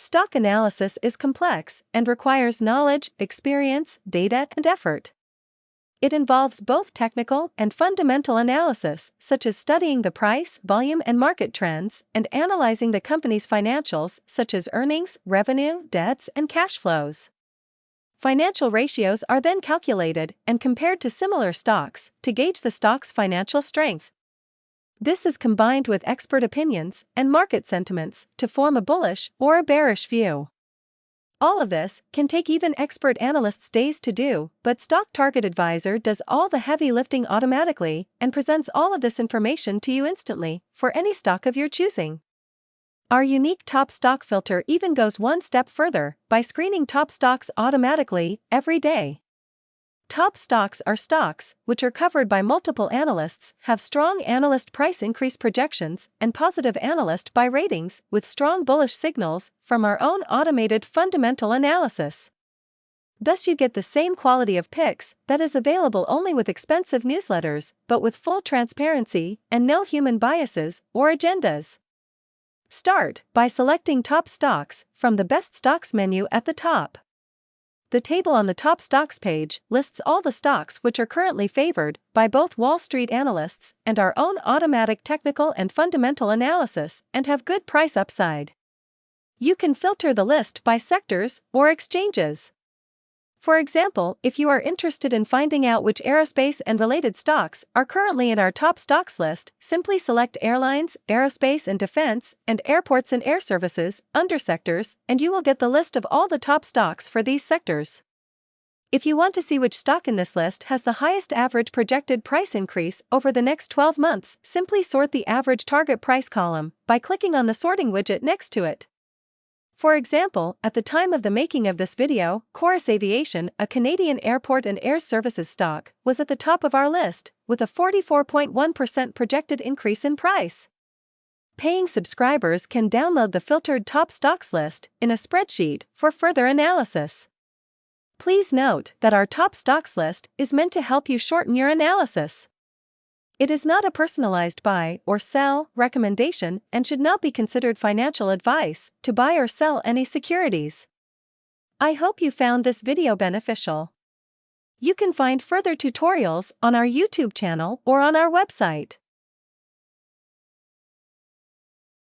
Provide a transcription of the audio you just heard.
Stock analysis is complex and requires knowledge, experience, data, and effort. It involves both technical and fundamental analysis, such as studying the price, volume, and market trends, and analyzing the company's financials, such as earnings, revenue, debts, and cash flows. Financial ratios are then calculated and compared to similar stocks to gauge the stock's financial strength. This is combined with expert opinions and market sentiments to form a bullish or a bearish view. All of this can take even expert analysts days to do, but Stock Target Advisor does all the heavy lifting automatically and presents all of this information to you instantly for any stock of your choosing. Our unique top stock filter even goes one step further by screening top stocks automatically every day. Top stocks are stocks which are covered by multiple analysts, have strong analyst price increase projections, and positive analyst buy ratings with strong bullish signals from our own automated fundamental analysis. Thus, you get the same quality of picks that is available only with expensive newsletters, but with full transparency and no human biases or agendas. Start by selecting top stocks from the Best Stocks menu at the top. The table on the top stocks page lists all the stocks which are currently favored by both Wall Street analysts and our own automatic technical and fundamental analysis and have good price upside. You can filter the list by sectors or exchanges. For example, if you are interested in finding out which aerospace and related stocks are currently in our top stocks list, simply select Airlines, Aerospace and Defense, and Airports and Air Services under sectors, and you will get the list of all the top stocks for these sectors. If you want to see which stock in this list has the highest average projected price increase over the next 12 months, simply sort the average target price column by clicking on the sorting widget next to it. For example, at the time of the making of this video, Chorus Aviation, a Canadian airport and air services stock, was at the top of our list, with a 44.1% projected increase in price. Paying subscribers can download the filtered top stocks list in a spreadsheet for further analysis. Please note that our top stocks list is meant to help you shorten your analysis. It is not a personalized buy or sell recommendation and should not be considered financial advice to buy or sell any securities. I hope you found this video beneficial. You can find further tutorials on our YouTube channel or on our website.